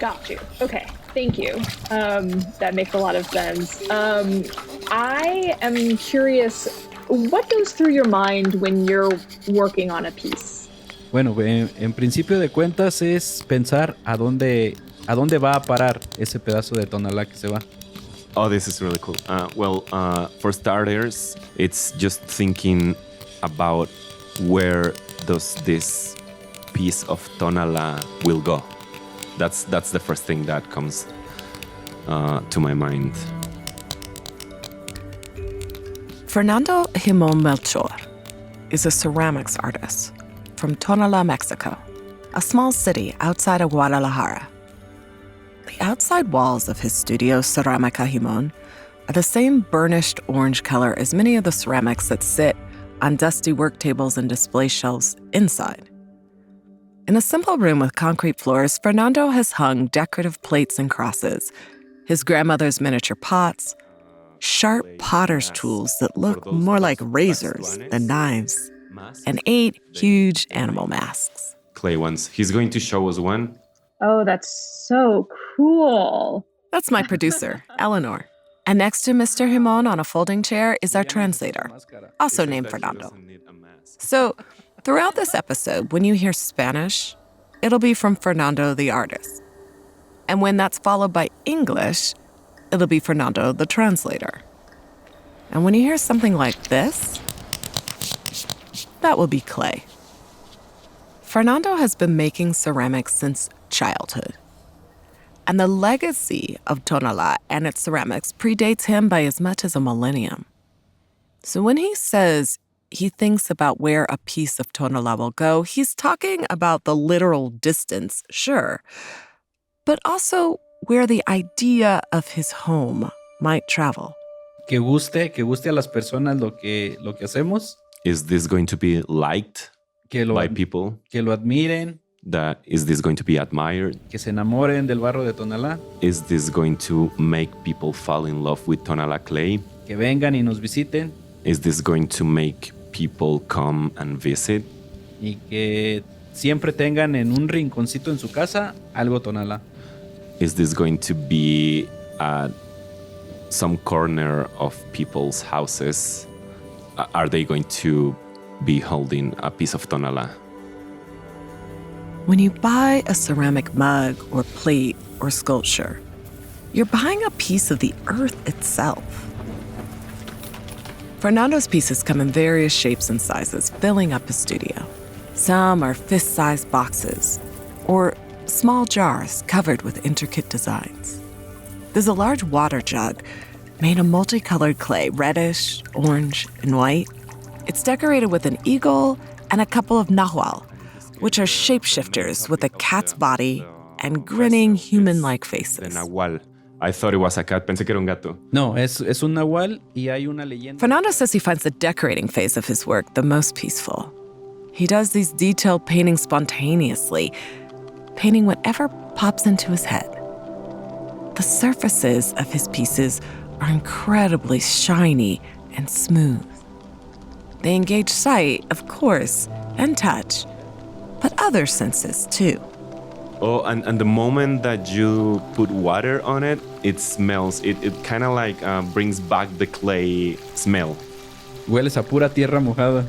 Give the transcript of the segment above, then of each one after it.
Got you. Okay, thank you. That makes a lot of sense. I am curious, what goes through your mind when you're working on a piece? Bueno, en principio de cuentas es pensar a dónde va a parar ese pedazo de Tonalá que se va. Oh, this is really cool. For starters, it's just thinking about where does this piece of Tonala will go. That's the first thing that comes to my mind. Fernando Jimón Melchor is a ceramics artist from Tonalà, Mexico, a small city outside of Guadalajara. The outside walls of his studio, Cerámica Jimón, are the same burnished orange color as many of the ceramics that sit on dusty work tables and display shelves inside. In a simple room with concrete floors, Fernando has hung decorative plates and crosses, his grandmother's miniature pots, sharp potter's tools that look more like razors than knives, and 8 huge animal masks. Clay ones. He's going to show us one. Oh, that's so cool. That's my producer, Eleanor. And next to Mr. Jimón on a folding chair is our translator, also named Fernando. So, throughout this episode, when you hear Spanish, it'll be from Fernando the artist. And when that's followed by English, it'll be Fernando the translator. And when you hear something like this, that will be Clay. Fernando has been making ceramics since childhood. And the legacy of Tonalà and its ceramics predates him by as much as a millennium. So when he says he thinks about where a piece of Tonalà will go, he's talking about the literal distance, sure, but also where the idea of his home might travel. Que guste a las personas lo que hacemos. Is this going to be liked by people? Que lo admiren. Is this going to be admired? Que se enamoren del barro de Tonalá. Is this going to make people fall in love with Tonalá clay? Que vengan y nos visiten. Is this going to make people come and visit? Y que siempre tengan en un rinconcito en su casa algo Tonalá. Is this going to be at some corner of people's houses? Are they going to be holding a piece of Tonalá? When you buy a ceramic mug or plate or sculpture, you're buying a piece of the earth itself. Fernando's pieces come in various shapes and sizes, filling up his studio. Some are fist-sized boxes or small jars covered with intricate designs. There's a large water jug made of multicolored clay, reddish, orange, and white. It's decorated with an eagle and a couple of nahual, which are shapeshifters with a cat's body and grinning human-like faces. Nahual. I thought it was a cat. Pensé que era un gato. No, es un nahual y hay una leyenda. Fernando says he finds the decorating phase of his work the most peaceful. He does these detailed paintings spontaneously, painting whatever pops into his head. The surfaces of his pieces are incredibly shiny and smooth. They engage sight, of course, and touch, but other senses too. Oh, and the moment that you put water on it, it smells. It kind of like brings back the clay smell. Hueles a pura tierra mojada.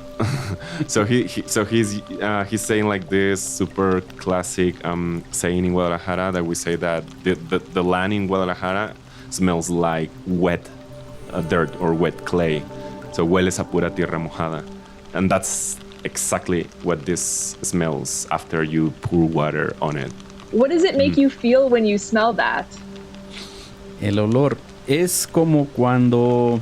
So he's saying like this super classic saying in Guadalajara that we say that the land in Guadalajara smells like wet dirt or wet clay. So hueles a pura tierra mojada, and that's exactly what this smells after you pour water on it. What does it make you feel when you smell that? El olor es como cuando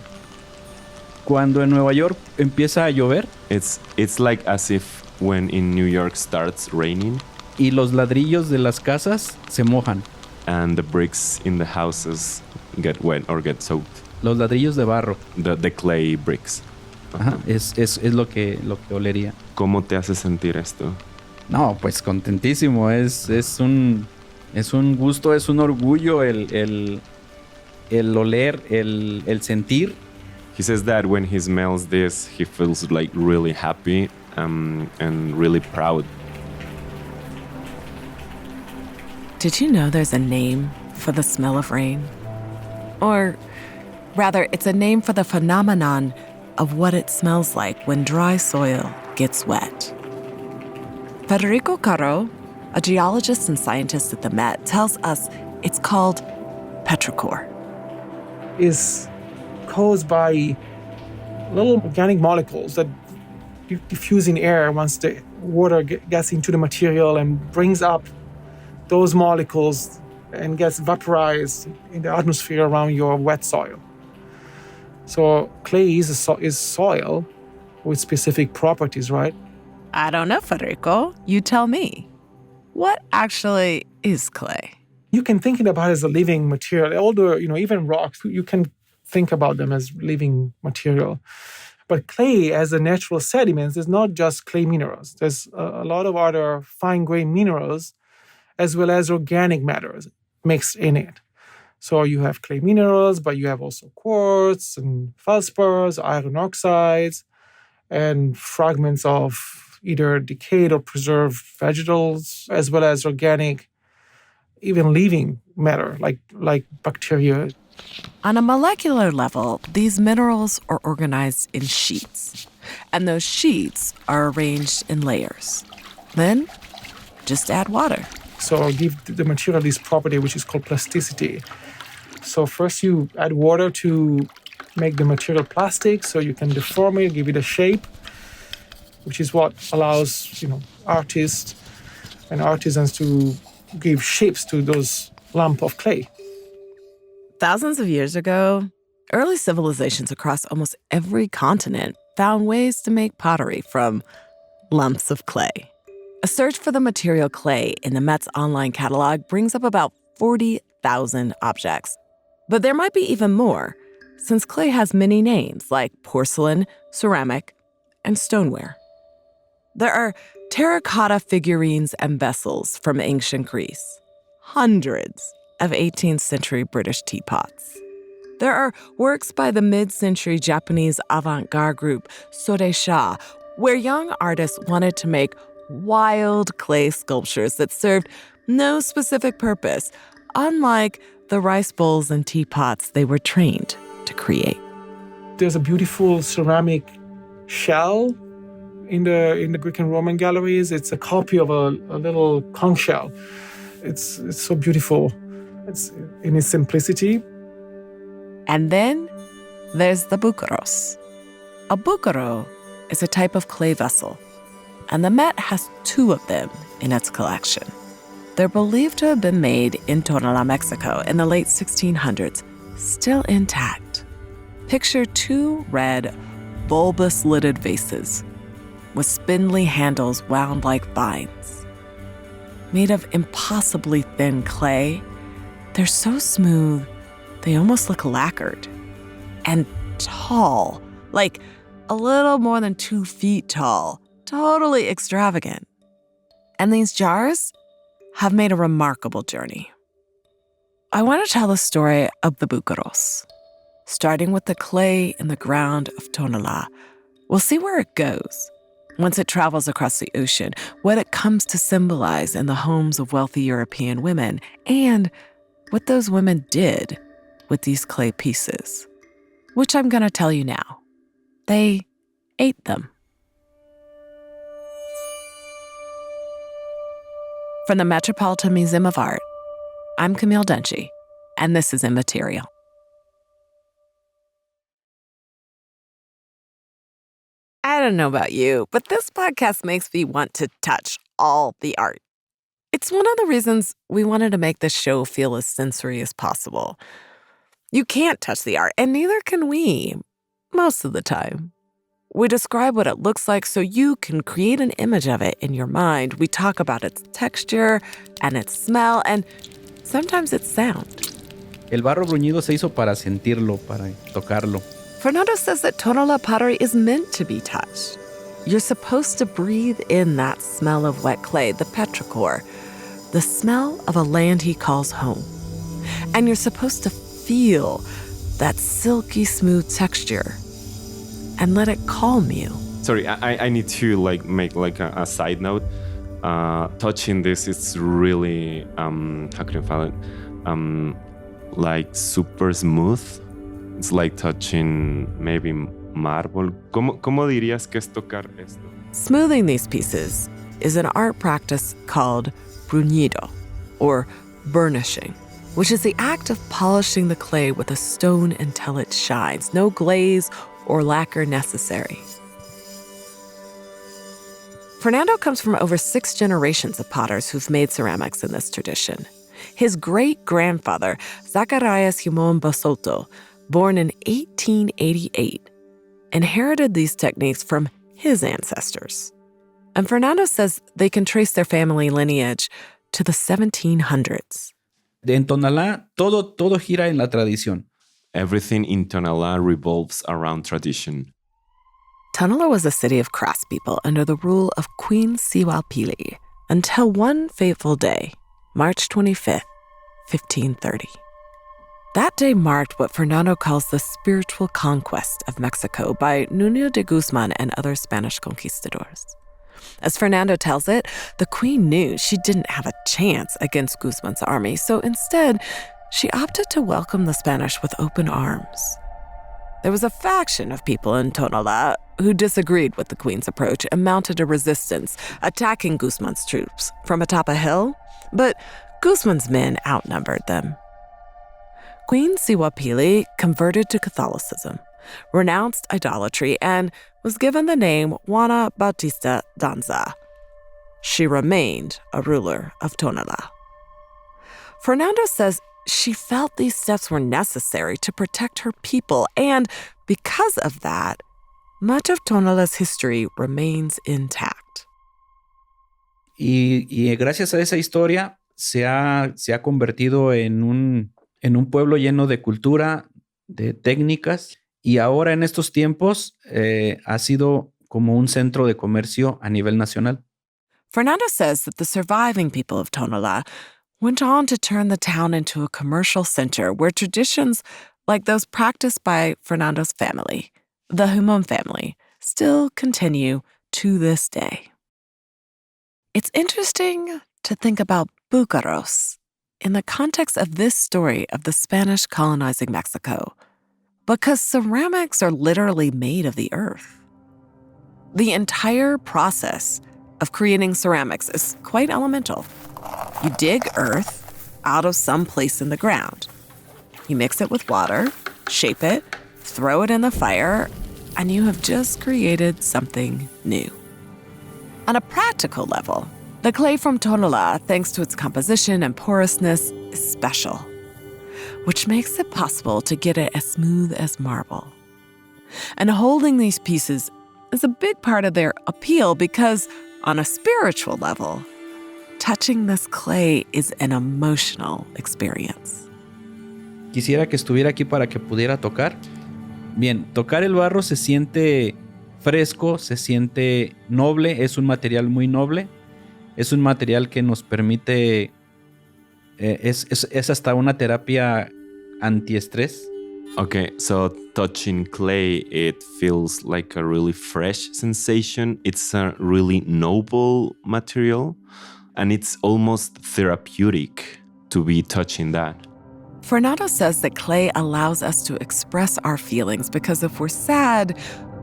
en Nueva York empieza a llover. It's like as if when in New York starts raining. Y los ladrillos de las casas se mojan. And the bricks in the houses get wet or get soaked. Los ladrillos de barro. The clay bricks. Ajá, es lo que olería. ¿Cómo te hace sentir esto? No, pues contentísimo. Es un gusto, es un orgullo el oler, el sentir. He says that when he smells this, he feels like really happy and really proud. Did you know there's a name for the smell of rain? Or rather, it's a name for the phenomenon of what it smells like when dry soil gets wet. Federico Caro, a geologist and scientist at the Met, tells us it's called petrichor. Is caused by little organic molecules that diffuse in air once the water gets into the material and brings up those molecules and gets vaporized in the atmosphere around your wet soil. So clay is soil with specific properties, right? I don't know, Federico. You tell me. What actually is clay? You can think about it as a living material. Although, even rocks, you can think about them as living material. But clay, as a natural sediment, is not just clay minerals. There's a lot of other fine-grained minerals as well as organic matters mixed in it. So you have clay minerals, but you have also quartz and feldspars, iron oxides, and fragments of either decayed or preserved vegetables, as well as organic, even living matter like bacteria. On a molecular level, these minerals are organized in sheets, and those sheets are arranged in layers. Then, just add water. So give the material this property, which is called plasticity. So first you add water to make the material plastic, so you can deform it, give it a shape, which is what allows, artists and artisans to give shapes to those lump of clay. Thousands of years ago, early civilizations across almost every continent found ways to make pottery from lumps of clay. A search for the material clay in the Met's online catalog brings up about 40,000 objects. But there might be even more, since clay has many names like porcelain, ceramic, and stoneware. There are terracotta figurines and vessels from ancient Greece, hundreds of 18th-century British teapots. There are works by the mid-century Japanese avant-garde group Sodesha, where young artists wanted to make wild clay sculptures that served no specific purpose, unlike the rice bowls and teapots they were trained to create. There's a beautiful ceramic shell in the Greek and Roman galleries. It's a copy of a little conch shell. It's so beautiful. It's in its simplicity. And then there's the búcaros. A búcaro is a type of clay vessel, and the Met has 2 of them in its collection. They're believed to have been made in Tonalà, Mexico in the late 1600s, still intact. Picture 2 red, bulbous-lidded vases with spindly handles wound like vines. Made of impossibly thin clay, they're so smooth, they almost look lacquered. And tall, like a little more than 2 feet tall, totally extravagant. And these jars have made a remarkable journey. I want to tell the story of the búcaros. Starting with the clay in the ground of Tonalà, we'll see where it goes once it travels across the ocean, what it comes to symbolize in the homes of wealthy European women, and what those women did with these clay pieces, which I'm going to tell you now. They ate them. From the Metropolitan Museum of Art, I'm Camille Dungy, and this is Immaterial. I don't know about you, but this podcast makes me want to touch all the art. It's one of the reasons we wanted to make this show feel as sensory as possible. You can't touch the art, and neither can we, most of the time. We describe what it looks like so you can create an image of it in your mind. We talk about its texture and its smell, and sometimes its sound. El barro bruñido se hizo para sentirlo, para tocarlo. Fernando says that Tonala pottery is meant to be touched. You're supposed to breathe in that smell of wet clay, the petrichor, the smell of a land he calls home. And you're supposed to feel that silky smooth texture and let it calm you. Sorry, I need to make a side note. touching this is really how can I call it? Like super smooth. It's like touching maybe marble. ¿Cómo dirías que es tocar esto? Smoothing these pieces is an art practice called bruñido, or burnishing, which is the act of polishing the clay with a stone until it shines, no glaze or lacquer necessary. Fernando comes from over 6 generations of potters who've made ceramics in this tradition. His great-grandfather, Zacarias Jimón Melchor, born in 1888, inherited these techniques from his ancestors. And Fernando says they can trace their family lineage to the 1700s. En Tonalà, todo gira en la tradición. Everything in Tonala revolves around tradition. Tonala was a city of craftspeople under the rule of Queen Siwapili until one fateful day, March 25th, 1530. That day marked what Fernando calls the spiritual conquest of Mexico by Nuño de Guzman and other Spanish conquistadors. As Fernando tells it, the queen knew she didn't have a chance against Guzman's army, so instead, she opted to welcome the Spanish with open arms. There was a faction of people in Tonalà who disagreed with the queen's approach and mounted a resistance, attacking Guzman's troops from atop a hill, but Guzman's men outnumbered them. Queen Siwapili converted to Catholicism, renounced idolatry, and was given the name Juana Bautista Danza. She remained a ruler of Tonala. Fernando says she felt these steps were necessary to protect her people, and because of that, much of Tonala's history remains intact. Y gracias a esa historia se ha convertido en un pueblo lleno de cultura, de técnicas, y ahora en estos tiempos ha sido como un centro de comercio a nivel nacional. Fernando says that the surviving people of Tonala went on to turn the town into a commercial center where traditions like those practiced by Fernando's family, the Jimón family, still continue to this day. It's interesting to think about búcaros in the context of this story of the Spanish colonizing Mexico, because ceramics are literally made of the earth. The entire process of creating ceramics is quite elemental. You dig earth out of some place in the ground. You mix it with water, shape it, throw it in the fire, and you have just created something new. On a practical level, the clay from Tonala, thanks to its composition and porousness, is special, which makes it possible to get it as smooth as marble. And holding these pieces is a big part of their appeal because, on a spiritual level, touching this clay is an emotional experience. Quisiera que estuviera aquí para que pudiera tocar. Bien, tocar el barro se siente fresco, se siente noble, es un material muy noble, es un material que nos permite, es hasta una terapia antiestrés. Okay, so touching clay, it feels like a really fresh sensation. It's a really noble material, and it's almost therapeutic to be touching that. Fernando says that clay allows us to express our feelings because if we're sad,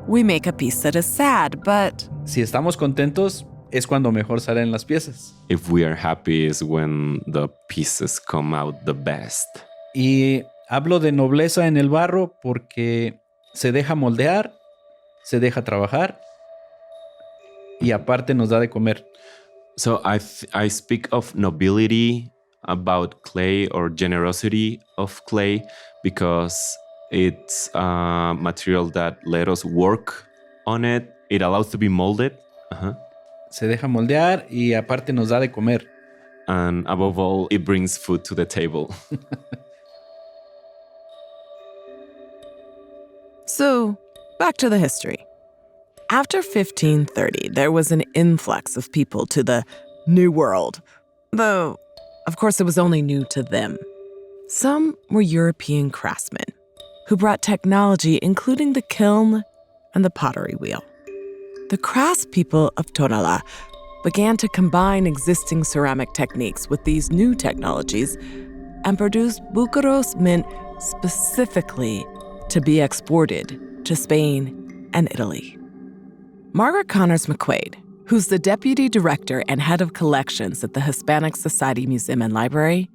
we make a piece that is sad, but Si estamos contentos, es cuando mejor salen las piezas. If we are happy is when the pieces come out the best. Y hablo de nobleza en el barro porque se deja moldear, se deja trabajar y aparte nos da de comer. So I speak of nobility about clay or generosity of clay because it's a material that let us work on it. It allows to be molded. Se deja moldear y aparte nos da de comer. And above all, it brings food to the table. So, back to the history. After 1530, there was an influx of people to the New World, though, of course, it was only new to them. Some were European craftsmen who brought technology, including the kiln and the pottery wheel. The craftspeople of Tonala began to combine existing ceramic techniques with these new technologies and produced búcaros meant specifically to be exported to Spain and Italy. Margaret Connors McQuaid, who's the deputy director and head of collections at the Hispanic Society Museum and Library,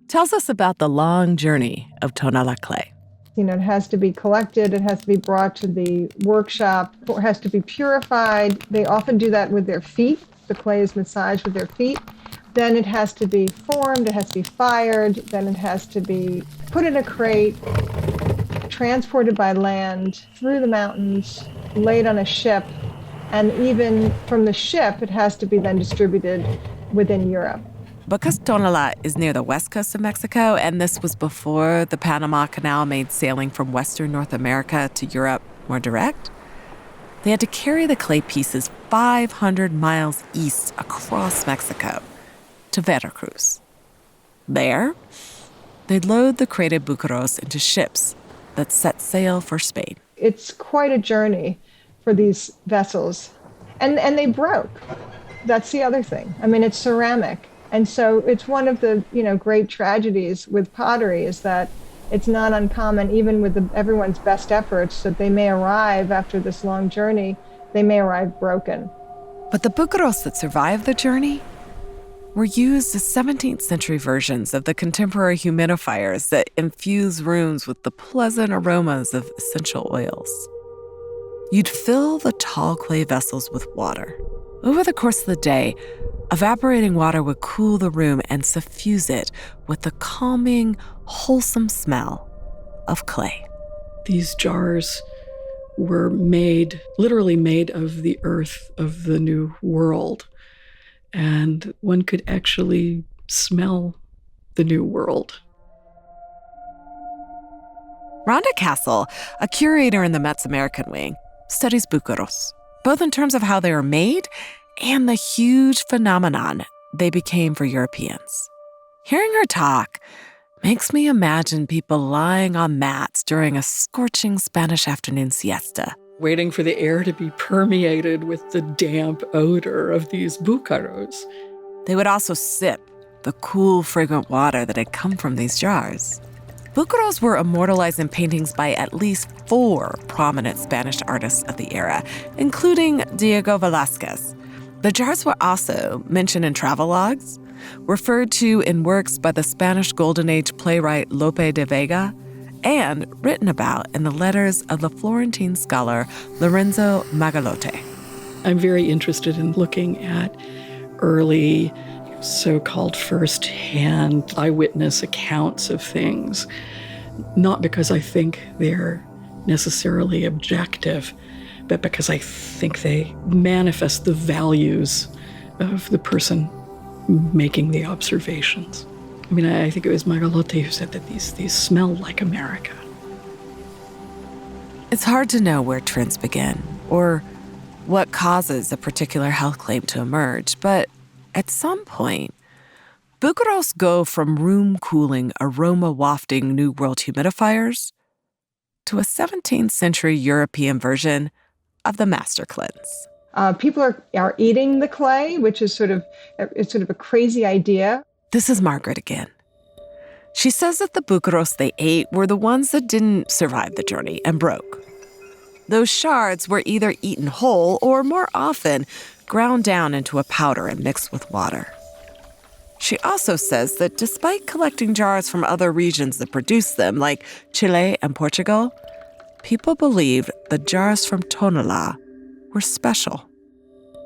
tells us about the long journey of Tonala clay. It has to be collected, it has to be brought to the workshop, it has to be purified. They often do that with their feet. The clay is massaged with their feet. Then it has to be formed, it has to be fired, then it has to be put in a crate, transported by land through the mountains, laid on a ship, and even from the ship, it has to be then distributed within Europe. Because Tonalà is near the west coast of Mexico, and this was before the Panama Canal made sailing from Western North America to Europe more direct, they had to carry the clay pieces 500 miles east across Mexico to Veracruz. There, they'd load the crated búcaros into ships that set sail for Spain. It's quite a journey for these vessels. And they broke. That's the other thing. I mean, it's ceramic. And so it's one of the, great tragedies with pottery is that it's not uncommon, even with everyone's best efforts, that they may arrive after this long journey, they may arrive broken. But the búcaros that survived the journey were used as 17th century versions of the contemporary humidifiers that infuse rooms with the pleasant aromas of essential oils. You'd fill the tall clay vessels with water. Over the course of the day, evaporating water would cool the room and suffuse it with the calming, wholesome smell of clay. These jars were literally made of the earth of the New World. And one could actually smell the New World. Rhonda Castle, a curator in the Met's American wing, studies búcaros, both in terms of how they are made and the huge phenomenon they became for Europeans. Hearing her talk makes me imagine people lying on mats during a scorching Spanish afternoon siesta, waiting for the air to be permeated with the damp odor of these búcaros. They would also sip the cool, fragrant water that had come from these jars. Búcaros were immortalized in paintings by at least 4 prominent Spanish artists of the era, including Diego Velasquez. The jars were also mentioned in travelogues, referred to in works by the Spanish Golden Age playwright Lope de Vega, and written about in the letters of the Florentine scholar Lorenzo Magalote. I'm very interested in looking at early so-called first-hand eyewitness accounts of things, not because I think they're necessarily objective, but because I think they manifest the values of the person making the observations. I mean, I think it was Magalote who said that these smell like America. It's hard to know where trends begin or what causes a particular health claim to emerge, but at some point, búcaros go from room-cooling, aroma-wafting New World humidifiers to a 17th century European version of the master cleanse. People are eating the clay, which is sort of a crazy idea. This is Margaret again. She says that the búcaros they ate were the ones that didn't survive the journey and broke. Those shards were either eaten whole or, more often, ground down into a powder and mixed with water. She also says that despite collecting jars from other regions that produced them, like Chile and Portugal, people believed the jars from Tonalà were special.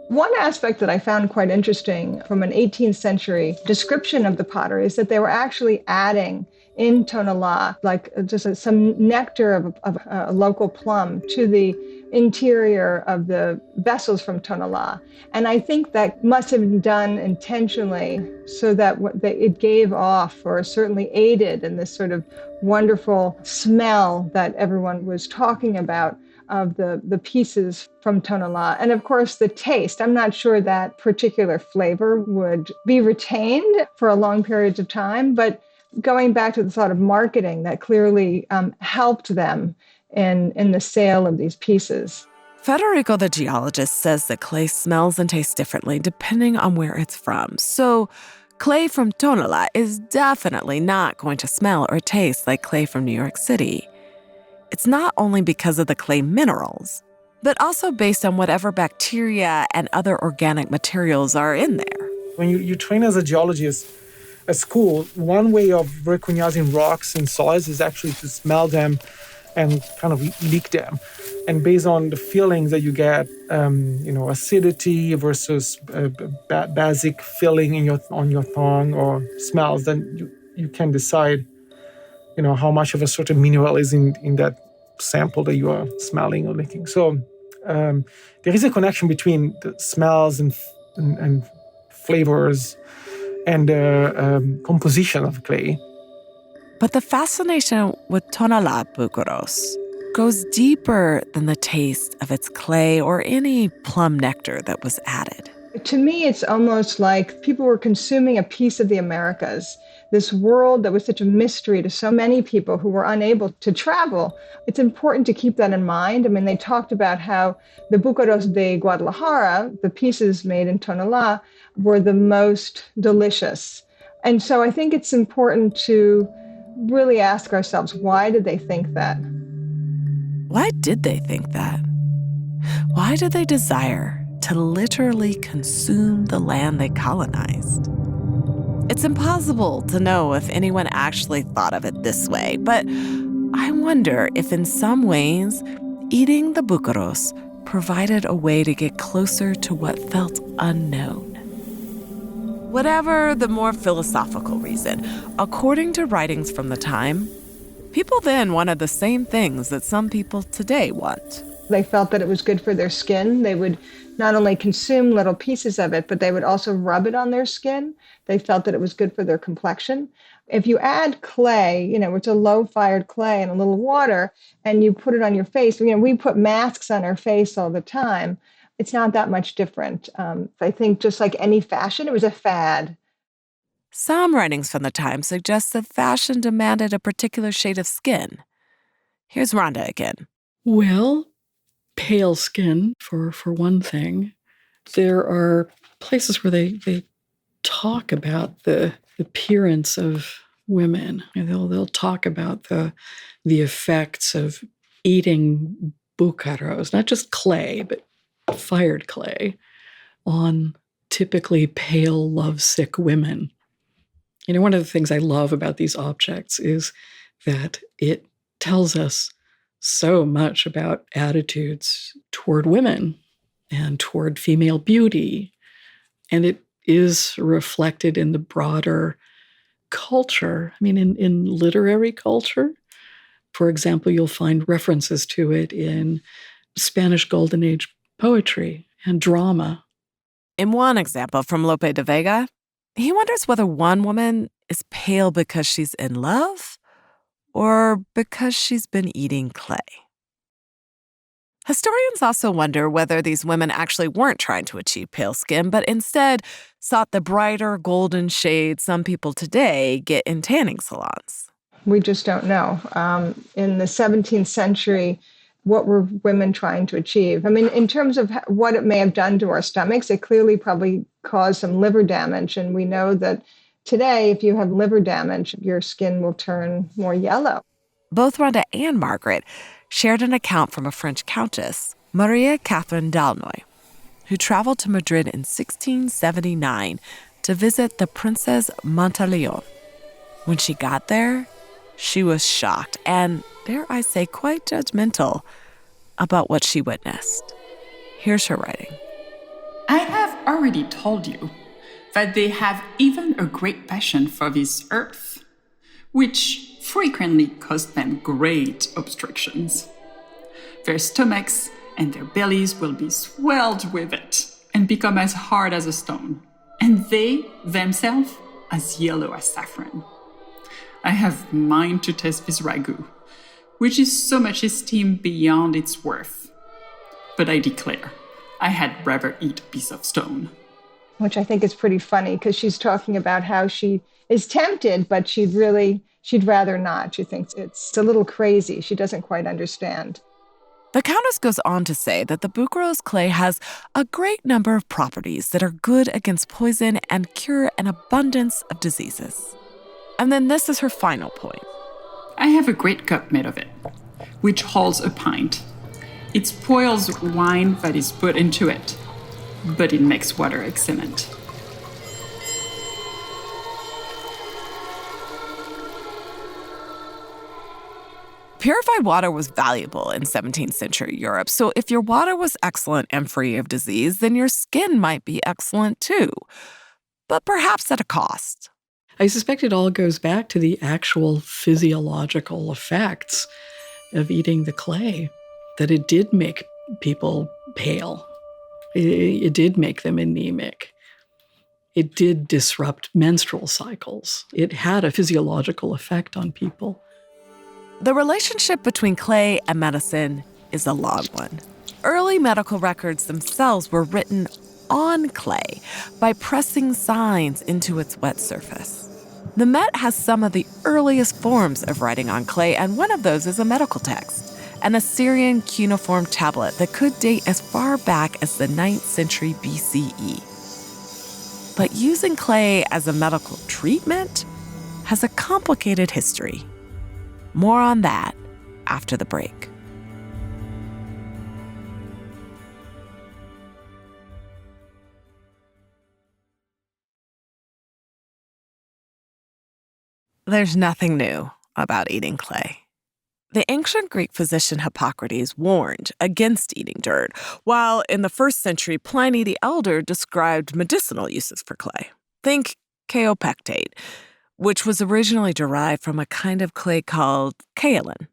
One aspect that I found quite interesting from an 18th century description of the pottery is that they were actually adding in Tonalà, like some nectar of a local plum to the interior of the vessels from Tonalà. And I think that must have been done intentionally so that it gave off or certainly aided in this sort of wonderful smell that everyone was talking about of the pieces from Tonalà. And of course, the taste. I'm not sure that particular flavor would be retained for a long period of time, but going back to the thought of marketing, that clearly helped them in the sale of these pieces. Federico, the geologist, says that clay smells and tastes differently depending on where it's from. So clay from Tonala is definitely not going to smell or taste like clay from New York City. It's not only because of the clay minerals, but also based on whatever bacteria and other organic materials are in there. When you train as a geologist at school, one way of recognizing rocks and soils is actually to smell them and kind of lick them. And based on the feelings that you get, acidity versus basic feeling on your tongue or smells, then you can decide, how much of a certain mineral is in that sample that you are smelling or licking. So there is a connection between the smells and flavors and the composition of clay. But the fascination with Tonala búcaros goes deeper than the taste of its clay or any plum nectar that was added. To me, it's almost like people were consuming a piece of the Americas, this world that was such a mystery to so many people who were unable to travel. It's important to keep that in mind. I mean, they talked about how the búcaros de Guadalajara, the pieces made in Tonalà, were the most delicious. And so I think it's important to really ask ourselves, why did they think that? Why did they think that? Why did they desire to literally consume the land they colonized? It's impossible to know if anyone actually thought of it this way, but I wonder if in some ways, eating the búcaros provided a way to get closer to what felt unknown. Whatever the more philosophical reason, according to writings from the time, people then wanted the same things that some people today want. They felt that it was good for their skin. They would not only consume little pieces of it, but they would also rub it on their skin. They felt that it was good for their complexion. If you add clay, it's a low-fired clay and a little water, and you put it on your face, we put masks on our face all the time. It's not that much different. I think just like any fashion, it was a fad. Some writings from the time suggest that fashion demanded a particular shade of skin. Here's Rhonda again. Well, pale skin, for one thing. There are places where they talk about the appearance of women. They'll talk about the effects of eating bucaros, not just clay, but fired clay, on typically pale, lovesick women. One of the things I love about these objects is that it tells us so much about attitudes toward women and toward female beauty. And it is reflected in the broader culture. In literary culture, for example, you'll find references to it in Spanish Golden Age poetry and drama. In one example from Lope de Vega, he wonders whether one woman is pale because she's in love or because she's been eating clay. Historians also wonder whether these women actually weren't trying to achieve pale skin, but instead sought the brighter golden shade some people today get in tanning salons. We just don't know. In the 17th century, what were women trying to achieve? In terms of what it may have done to our stomachs, it clearly probably caused some liver damage. And we know that today, if you have liver damage, your skin will turn more yellow. Both Rhonda and Margaret shared an account from a French countess, Maria Catherine d'Aulnoy, who traveled to Madrid in 1679 to visit the Princess Monteleone. When she got there, she was shocked and, dare I say, quite judgmental about what she witnessed. Here's her writing. I have already told you that they have even a great passion for this earth, which frequently cause them great obstructions. Their stomachs and their bellies will be swelled with it and become as hard as a stone, and they themselves as yellow as saffron. I have mind to taste this ragu, which is so much esteemed beyond its worth. But I declare, I had rather eat a piece of stone. Which I think is pretty funny because she's talking about how she is tempted, but she'd rather not. She thinks it's a little crazy. She doesn't quite understand. The Countess goes on to say that the bucaros clay has a great number of properties that are good against poison and cure an abundance of diseases. And then this is her final point. I have a great cup made of it, which holds a pint. It spoils wine that is put into it, but it makes water excellent. Purified water was valuable in 17th century Europe, so if your water was excellent and free of disease, then your skin might be excellent too, but perhaps at a cost. I suspect it all goes back to the actual physiological effects of eating the clay, that it did make people pale. It did make them anemic. It did disrupt menstrual cycles. It had a physiological effect on people. The relationship between clay and medicine is a long one. Early medical records themselves were written on clay by pressing signs into its wet surface. The Met has some of the earliest forms of writing on clay, and one of those is a medical text, an Assyrian cuneiform tablet that could date as far back as the 9th century BCE. But using clay as a medical treatment has a complicated history. More on that after the break. There's nothing new about eating clay. The ancient Greek physician Hippocrates warned against eating dirt, while in the 1st century Pliny the Elder described medicinal uses for clay. Think kaopectate, which was originally derived from a kind of clay called kaolin.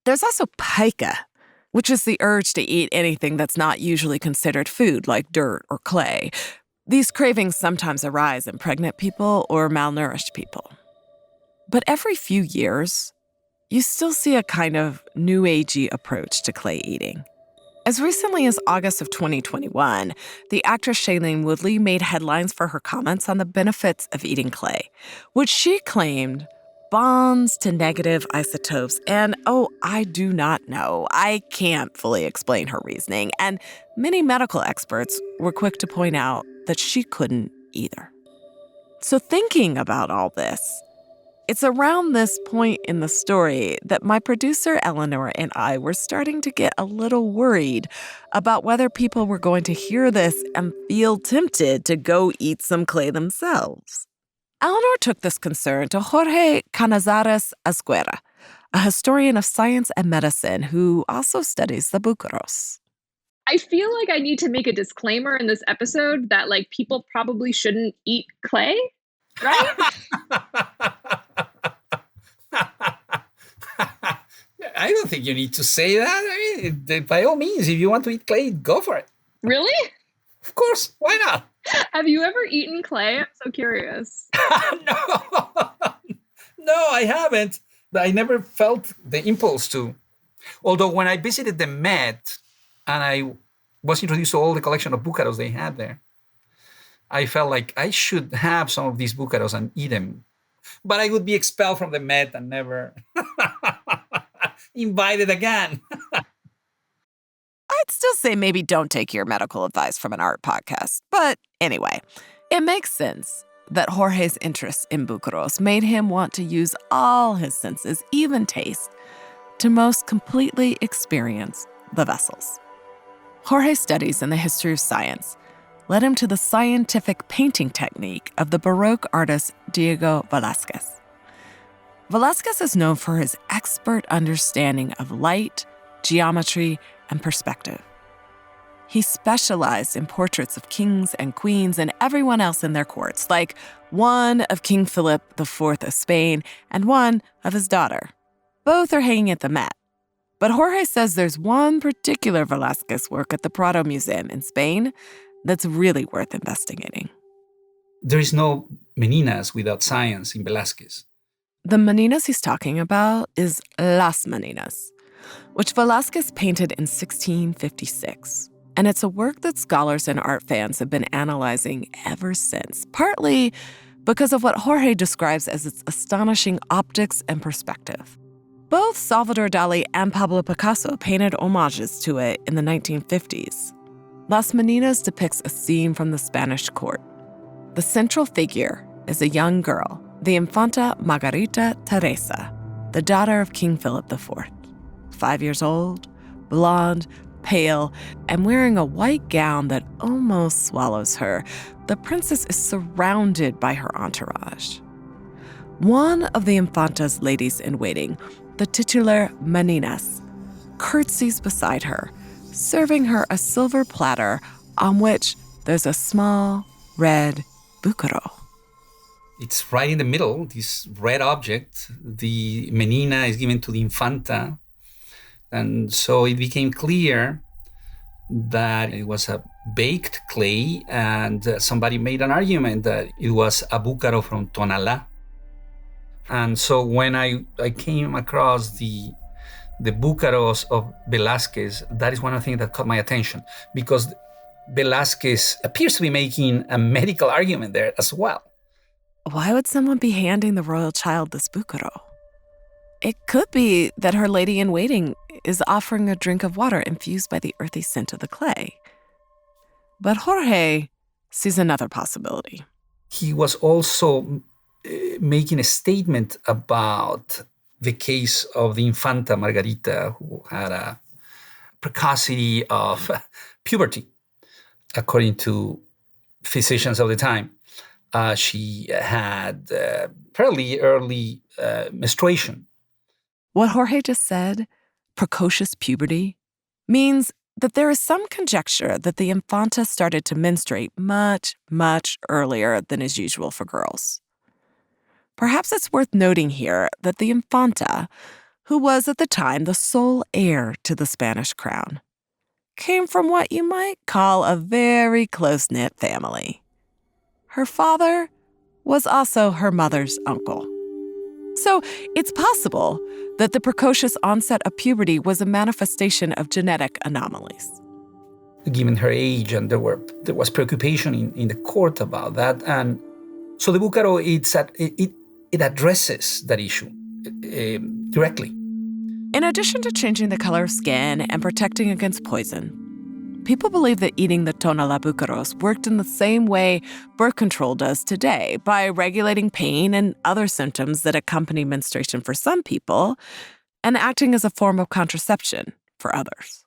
There's also pica, which is the urge to eat anything that's not usually considered food, like dirt or clay. These cravings sometimes arise in pregnant people or malnourished people. But every few years, you still see a kind of new agey approach to clay eating. As recently as August of 2021, the actress Shailene Woodley made headlines for her comments on the benefits of eating clay, which she claimed bonds to negative isotopes. And I do not know. I can't fully explain her reasoning. And many medical experts were quick to point out that she couldn't either. So thinking about all this, it's around this point in the story that my producer Eleanor and I were starting to get a little worried about whether people were going to hear this and feel tempted to go eat some clay themselves. Eleanor took this concern to Jorge Canizares Azquera, a historian of science and medicine who also studies the búcaros. I feel like I need to make a disclaimer in this episode that people probably shouldn't eat clay, right? I don't think you need to say that. I mean, by all means, if you want to eat clay, go for it. Really? Of course. Why not? Have you ever eaten clay? I'm so curious. No, I haven't. But I never felt the impulse to. Although when I visited the Met and I was introduced to all the collection of bucaros they had there, I felt like I should have some of these bucaros and eat them. But I would be expelled from the Met and never invited again. I'd still say maybe don't take your medical advice from an art podcast. But anyway, it makes sense that Jorge's interest in búcaros made him want to use all his senses, even taste, to most completely experience the vessels. Jorge's studies in the history of science led him to the scientific painting technique of the Baroque artist Diego Velasquez. Velasquez is known for his expert understanding of light, geometry, and perspective. He specialized in portraits of kings and queens and everyone else in their courts, like one of King Philip IV of Spain and one of his daughter. Both are hanging at the Met. But Jorge says there's one particular Velasquez work at the Prado Museum in Spain that's really worth investigating. There is no meninas without science in Velasquez. The meninas he's talking about is Las Meninas, which Velasquez painted in 1656. And it's a work that scholars and art fans have been analyzing ever since, partly because of what Jorge describes as its astonishing optics and perspective, Both Salvador Dali and Pablo Picasso painted homages to it in the 1950s. Las Meninas depicts a scene from the Spanish court. The central figure is a young girl, the infanta Margarita Teresa, the daughter of King Philip IV. 5 years old, blonde, pale, and wearing a white gown that almost swallows her, the princess is surrounded by her entourage. One of the infanta's ladies-in-waiting, the titular Meninas, curtsies beside her, serving her a silver platter on which there's a small red búcaro. It's right in the middle, this red object. The menina is given to the infanta. And so it became clear that it was a baked clay, and somebody made an argument that it was a búcaro from Tonalà. And so when I came across the búcaros of Velasquez, that is one of the things that caught my attention, because Velasquez appears to be making a medical argument there as well. Why would someone be handing the royal child this búcaro? It could be that her lady-in-waiting is offering a drink of water infused by the earthy scent of the clay. But Jorge sees another possibility. He was also making a statement about the case of the infanta Margarita, who had a precocity of puberty. According to physicians of the time, she had fairly early menstruation. What Jorge just said, precocious puberty, means that there is some conjecture that the infanta started to menstruate much, much earlier than is usual for girls. Perhaps it's worth noting here that the infanta, who was at the time the sole heir to the Spanish crown, came from what you might call a very close-knit family. Her father was also her mother's uncle. So it's possible that the precocious onset of puberty was a manifestation of genetic anomalies. Given her age, and there was preoccupation in the court about that, and so the búcaro it addresses that issue directly. In addition to changing the color of skin and protecting against poison, people believe that eating the Tonala búcaros worked in the same way birth control does today, by regulating pain and other symptoms that accompany menstruation for some people and acting as a form of contraception for others.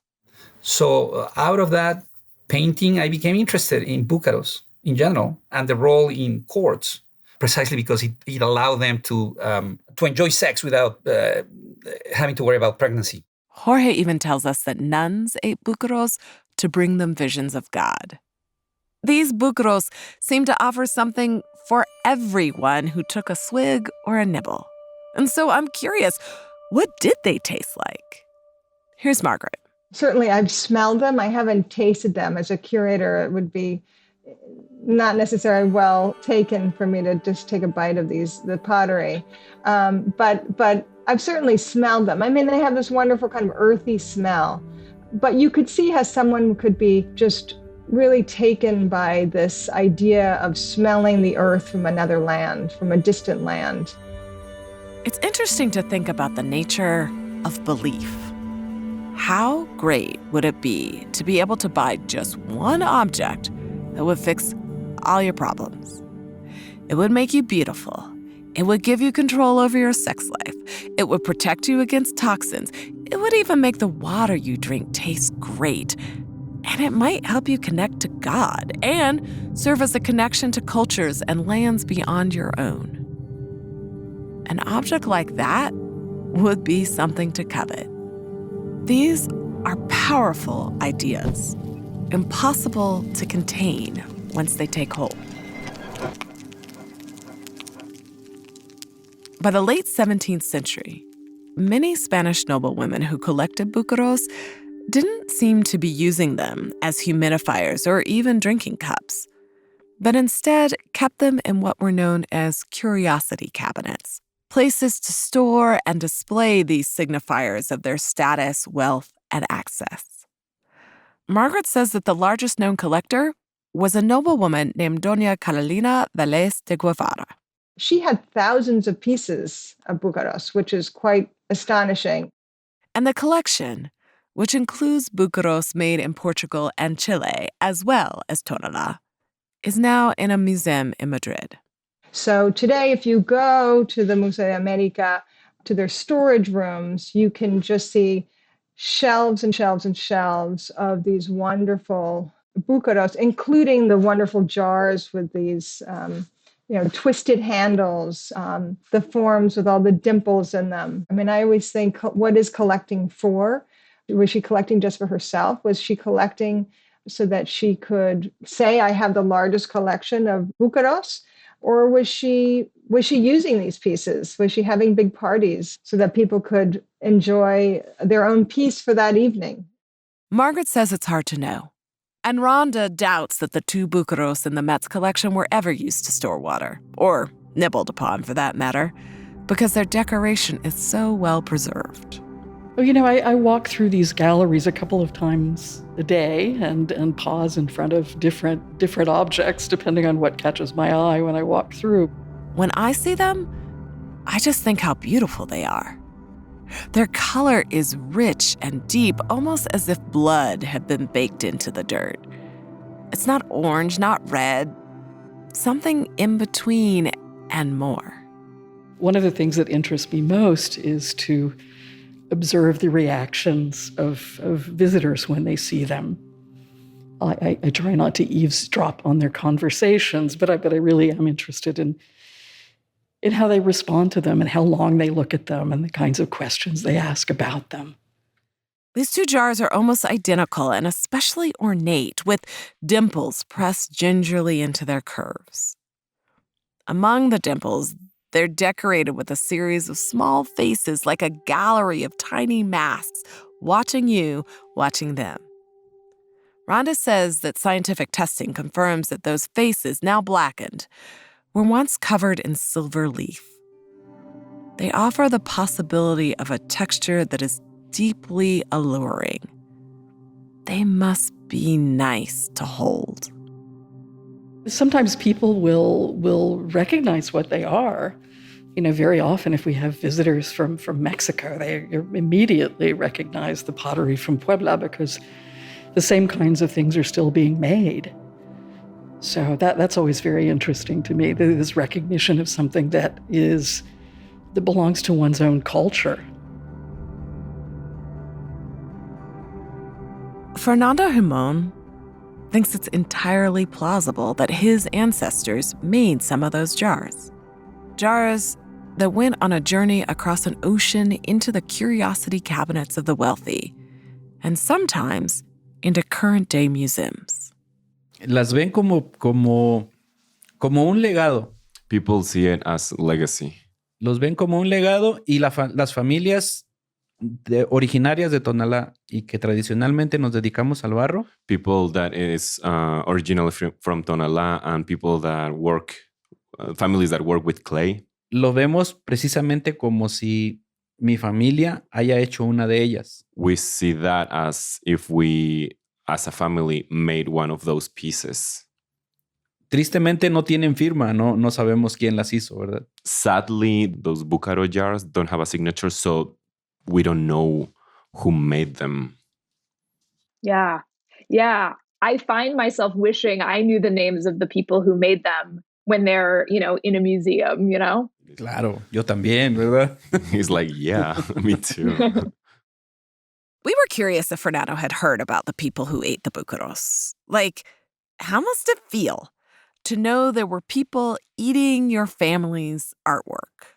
So out of that painting, I became interested in búcaros in general and the role in courts, precisely because it allowed them to enjoy sex without having to worry about pregnancy. Jorge even tells us that nuns ate búcaros to bring them visions of God. These búcaros seem to offer something for everyone who took a swig or a nibble. And so I'm curious, what did they taste like? Here's Margaret. Certainly, I've smelled them. I haven't tasted them. As a curator, it would be not necessarily well taken for me to just take a bite of the pottery. But I've certainly smelled them. I mean, they have this wonderful kind of earthy smell. But you could see how someone could be just really taken by this idea of smelling the earth from another land, from a distant land. It's interesting to think about the nature of belief. How great would it be to be able to buy just one object that would fix all your problems? It would make you beautiful. It would give you control over your sex life. It would protect you against toxins. It would even make the water you drink taste great. And it might help you connect to God and serve as a connection to cultures and lands beyond your own. An object like that would be something to covet. These are powerful ideas, impossible to contain once they take hold. By the late 17th century, many Spanish noblewomen who collected búcaros didn't seem to be using them as humidifiers or even drinking cups, but instead kept them in what were known as curiosity cabinets, places to store and display these signifiers of their status, wealth, and access. Margaret says that the largest known collector was a noblewoman named Doña Carolina Velez de Guevara. She had thousands of pieces of búcaros, which is quite astonishing. And the collection, which includes búcaros made in Portugal and Chile, as well as Tonalà, is now in a museum in Madrid. So today, if you go to the Museo de América, to their storage rooms, you can just see shelves and shelves and shelves of these wonderful búcaros, including the wonderful jars with these twisted handles, the forms with all the dimples in them. I mean, I always think, what is collecting for? Was she collecting just for herself? Was she collecting so that she could say, I have the largest collection of búcaros? Or was she using these pieces? Was she having big parties so that people could enjoy their own piece for that evening? Margaret says it's hard to know. And Rhonda doubts that the 2 búcaros in the Met's collection were ever used to store water, or nibbled upon for that matter, because their decoration is so well preserved. Well, I walk through these galleries a couple of times a day and pause in front of different objects depending on what catches my eye when I walk through. When I see them, I just think how beautiful they are. Their color is rich and deep, almost as if blood had been baked into the dirt. It's not orange, not red, something in between and more. One of the things that interests me most is to observe the reactions of visitors when they see them. I try not to eavesdrop on their conversations, but I really am interested in how they respond to them and how long they look at them and the kinds of questions they ask about them. These 2 jars are almost identical and especially ornate, with dimples pressed gingerly into their curves. Among the dimples, they're decorated with a series of small faces, like a gallery of tiny masks, watching you, watching them. Rhonda says that scientific testing confirms that those faces, now blackened, were once covered in silver leaf. They offer the possibility of a texture that is deeply alluring. They must be nice to hold. Sometimes people will recognize what they are. Very often if we have visitors from Mexico, they immediately recognize the pottery from Puebla because the same kinds of things are still being made. So that's always very interesting to me, this recognition of something that belongs to one's own culture. Fernando Jimón thinks it's entirely plausible that his ancestors made some of those jars. Jars that went on a journey across an ocean into the curiosity cabinets of the wealthy, and sometimes into current-day museums. Las ven como un legado. People see it as legacy. Los ven como un legado y las familias originarias de Tonalá y que tradicionalmente nos dedicamos al barro. People that is originally from Tonalá and people that work, families that work with clay. Lo vemos precisamente como si mi familia haya hecho una de ellas. We see that as if we, as a family, made one of those pieces. Tristemente no tienen firma, no sabemos quién las hizo, ¿verdad? Sadly, those búcaro jars don't have a signature, so we don't know who made them. Yeah. I find myself wishing I knew the names of the people who made them when they're, in a museum, Claro, yo también, ¿verdad? He's like, yeah, me too. We were curious if Fernando had heard about the people who ate the búcaros. Like, how must it feel to know there were people eating your family's artwork?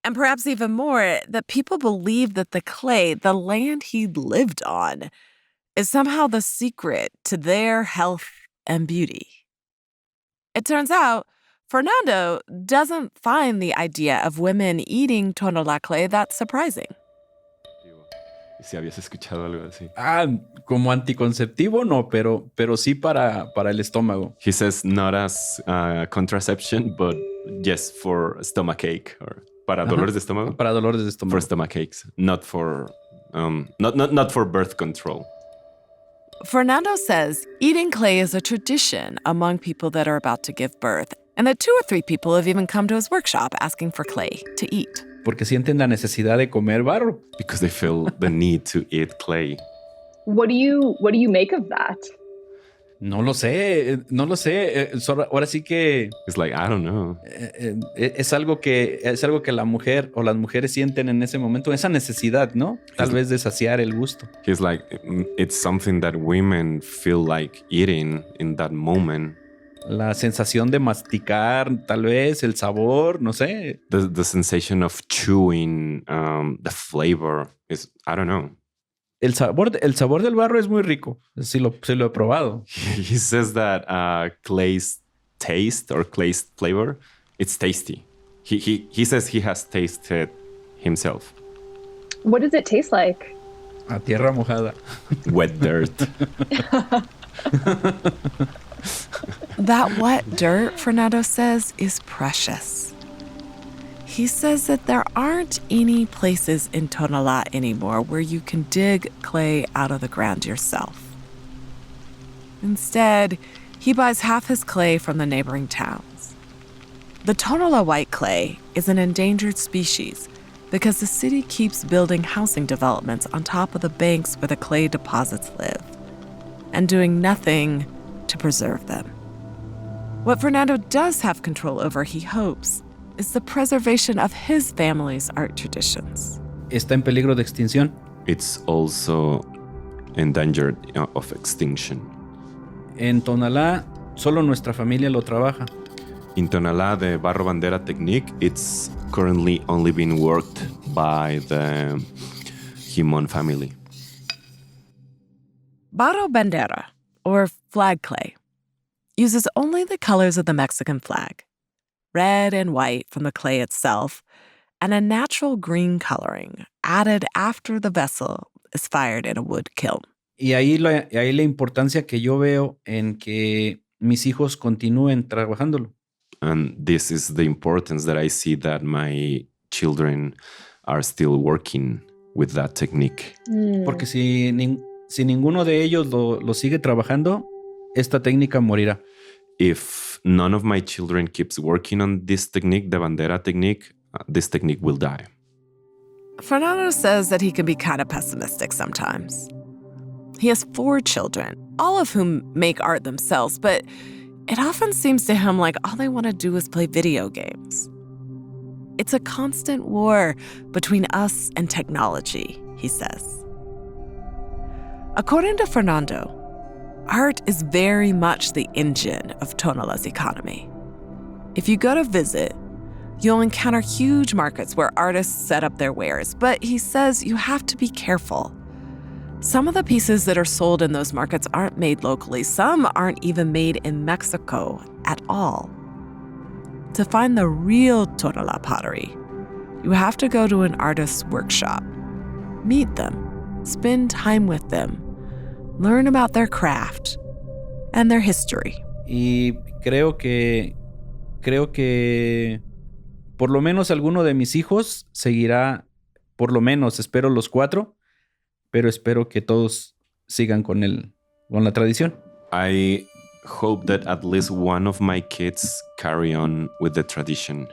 And perhaps even more, that people believed that the clay, the land he'd lived on, is somehow the secret to their health and beauty. It turns out, Fernando doesn't find the idea of women eating Tonalà clay that surprising. Si habías escuchado algo así. Como anticonceptivo no, pero sí para el estómago. He says not as contraception, but yes for stomachache or para dolores de estómago. Para dolores de estómago. For stomachaches, not for not for birth control. Fernando says eating clay is a tradition among people that are about to give birth, And that 2 or 3 people have even come to his workshop asking for clay to eat. Porque sienten la necesidad de comer barro. Because they feel the need to eat clay. What do you make of that? No lo sé. Ahora sí que It's like, I don't know. es algo que la mujer o las mujeres sienten en ese momento, esa necesidad, ¿no? Tal vez de saciar el gusto. He's like, it's something that women feel like eating in that moment. La sensación de masticar, tal vez, el sabor, no sé. The sensation of chewing, the flavor is, I don't know. El sabor del barro es muy rico. Sí lo he probado. He says that clay's taste or clay's flavor, it's tasty. He says he has tasted himself. What does it taste like? A tierra mojada. Wet dirt. That wet dirt, Fernando says, is precious. He says that there aren't any places in Tonalà anymore where you can dig clay out of the ground yourself. Instead, he buys half his clay from the neighboring towns. The Tonalà white clay is an endangered species because the city keeps building housing developments on top of the banks where the clay deposits live and doing nothing to preserve them. What Fernando does have control over, he hopes, is the preservation of his family's art traditions. Está en peligro de extinción. It's also endangered of extinction. En Tonalá, solo nuestra familia lo trabaja. In Tonalá, the barro bandera technique, it's currently only being worked by the Jimón family. Barro bandera, or flag clay, uses only the colors of the Mexican flag, red and white from the clay itself, and a natural green coloring added after the vessel is fired in a wood kiln. Y ahí la importancia que yo veo en que mis hijos continúen trabajándolo. And this is the importance that I see that my children are still working with that technique. Porque si ninguno de ellos lo sigue trabajando, esta técnica morirá. If none of my children keeps working on this technique, the bandera technique, this technique will die. Fernando says that he can be kind of pessimistic sometimes. He has 4 children, all of whom make art themselves, but it often seems to him like all they want to do is play video games. It's a constant war between us and technology, he says. According to Fernando, art is very much the engine of Tonala's economy. If you go to visit, you'll encounter huge markets where artists set up their wares, but he says you have to be careful. Some of the pieces that are sold in those markets aren't made locally. Some aren't even made in Mexico at all. To find the real Tonalà pottery, you have to go to an artist's workshop, meet them, spend time with them, learn about their craft and their history. Y creo que por lo menos alguno de mis hijos seguirá, por lo menos espero los 4, pero espero que todos sigan con la tradición. I hope that at least one of my kids carry on with the tradition.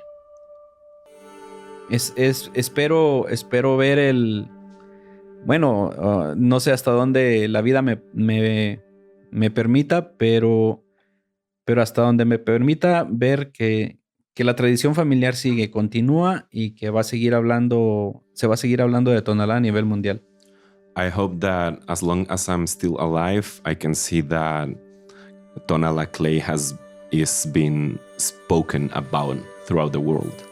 Espero ver bueno, no sé hasta dónde la vida me permita, pero hasta donde me permita ver que la tradición familiar sigue, continúa y que se va a seguir hablando de Tonalá a nivel mundial. I hope that as long as I'm still alive, I can see that Tonalà clay is being spoken about throughout the world.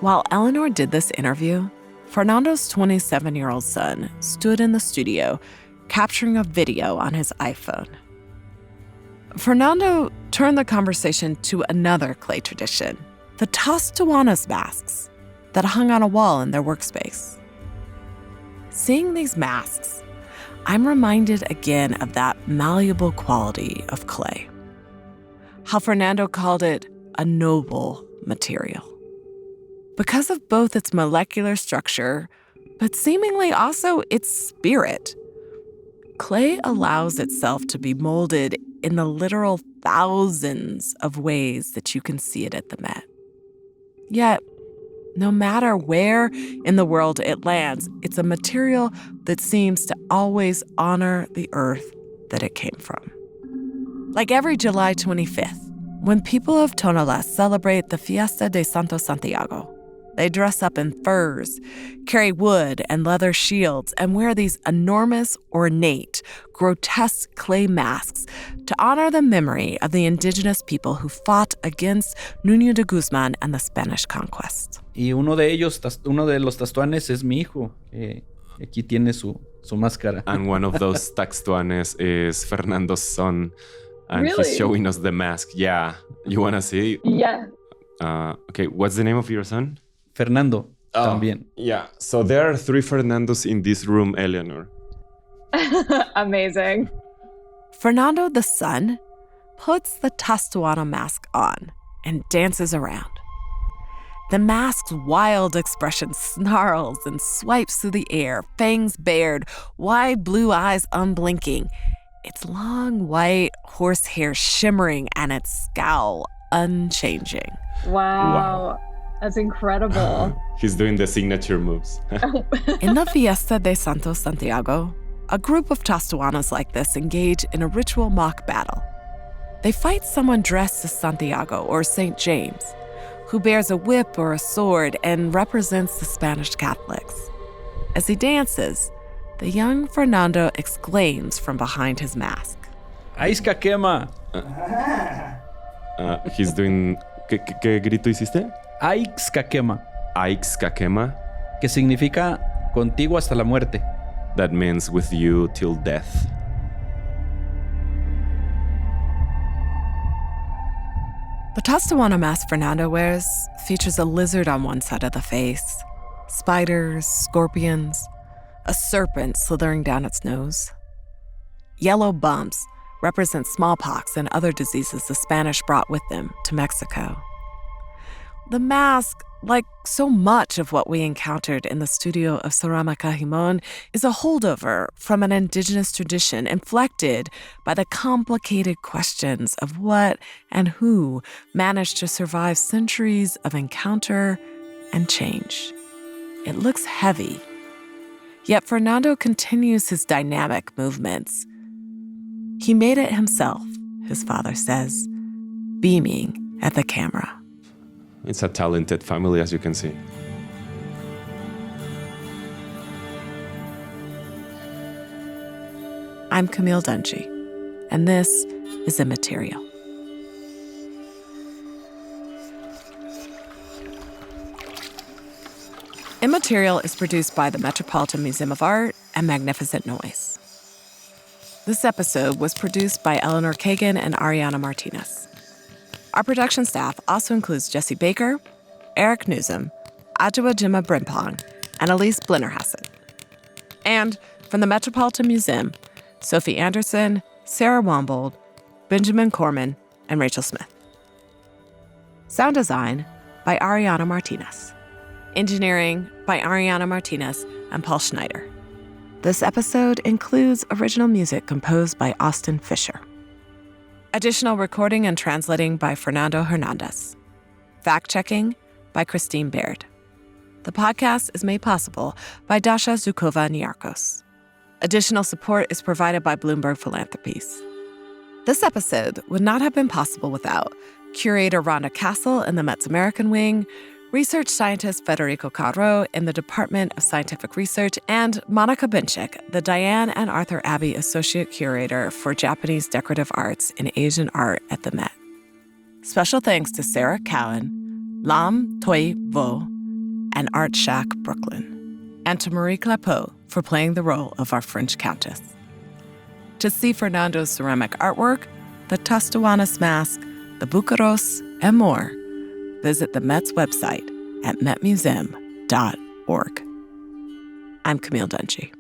While Eleanor did this interview, Fernando's 27-year-old son stood in the studio capturing a video on his iPhone. Fernando turned the conversation to another clay tradition, the Tostawanas masks that hung on a wall in their workspace. Seeing these masks, I'm reminded again of that malleable quality of clay. How Fernando called it a noble material. Because of both its molecular structure, but seemingly also its spirit. clay allows itself to be molded in the literal thousands of ways that you can see it at the Met. Yet, no matter where in the world it lands, it's a material that seems to always honor the earth that it came from. Like every July 25th, when people of Tonalà celebrate the Fiesta de Santo Santiago, they dress up in furs, carry wood and leather shields, and wear these enormous, ornate, grotesque clay masks to honor the memory of the indigenous people who fought against Nuño de Guzmán and the Spanish conquest. Y uno de los tastuanes es mi hijo. Aquí tiene su máscara. And one of those taxtuanes is Fernando's son. And Really? he's showing us the mask. Yeah. You want to see? Yeah. Okay, what's the name of your son? Fernando, también. Yeah. So there are 3 Fernandos in this room, Eleanor. Amazing. Fernando, the son, puts the Tastuana mask on and dances around. The mask's wild expression snarls and swipes through the air, fangs bared, wide blue eyes unblinking, its long white horsehair shimmering and its scowl unchanging. Wow. That's incredible. He's doing the signature moves. In the Fiesta de Santo Santiago, a group of Tastuanas like this engage in a ritual mock battle. They fight someone dressed as Santiago or St. James, who bears a whip or a sword and represents the Spanish Catholics. As he dances, the young Fernando exclaims from behind his mask. ¡Aizca quema! He's doing... ¿Qué grito hiciste? Aizca quema. Aizca quema. Que significa contigo hasta la muerte. That means with you till death. The Tastuana mask Fernando wears features a lizard on one side of the face, spiders, scorpions, a serpent slithering down its nose. Yellow bumps represent smallpox and other diseases the Spanish brought with them to Mexico. The mask, like so much of what we encountered in the studio of Ceremonial Jimón, is a holdover from an indigenous tradition inflected by the complicated questions of what and who managed to survive centuries of encounter and change. It looks heavy, yet Fernando continues his dynamic movements. He made it himself, his father says, beaming at the camera. It's a talented family, as you can see. I'm Camille Dungy, and this is Immaterial. Immaterial is produced by the Metropolitan Museum of Art and Magnificent Noise. This episode was produced by Eleanor Kagan and Ariana Martinez. Our production staff also includes Jesse Baker, Eric Newsom, Adjoa Jima Brimpong, and Elise Blinnerhassen. And from the Metropolitan Museum, Sophie Anderson, Sarah Wombold, Benjamin Corman, and Rachel Smith. Sound design by Ariana Martinez. Engineering by Ariana Martinez and Paul Schneider. This episode includes original music composed by Austin Fisher. Additional recording and translating by Fernando Hernandez. Fact-checking by Christine Baird. The podcast is made possible by Dasha Zukova Niarkos. Additional support is provided by Bloomberg Philanthropies. This episode would not have been possible without curator Rhonda Castle in the Met's American Wing, research scientist Federico Carro in the Department of Scientific Research, and Monica Benchik, the Diane and Arthur Abbey Associate Curator for Japanese Decorative Arts and Asian Art at the Met. Special thanks to Sarah Cowan, Lam Toi Vo, and Art Shack Brooklyn, and to Marie Clapeau for playing the role of our French Countess. To see Fernando's ceramic artwork, the Tastuanas mask, the bucaros, and more, visit the Met's website at metmuseum.org. I'm Camille Dungy.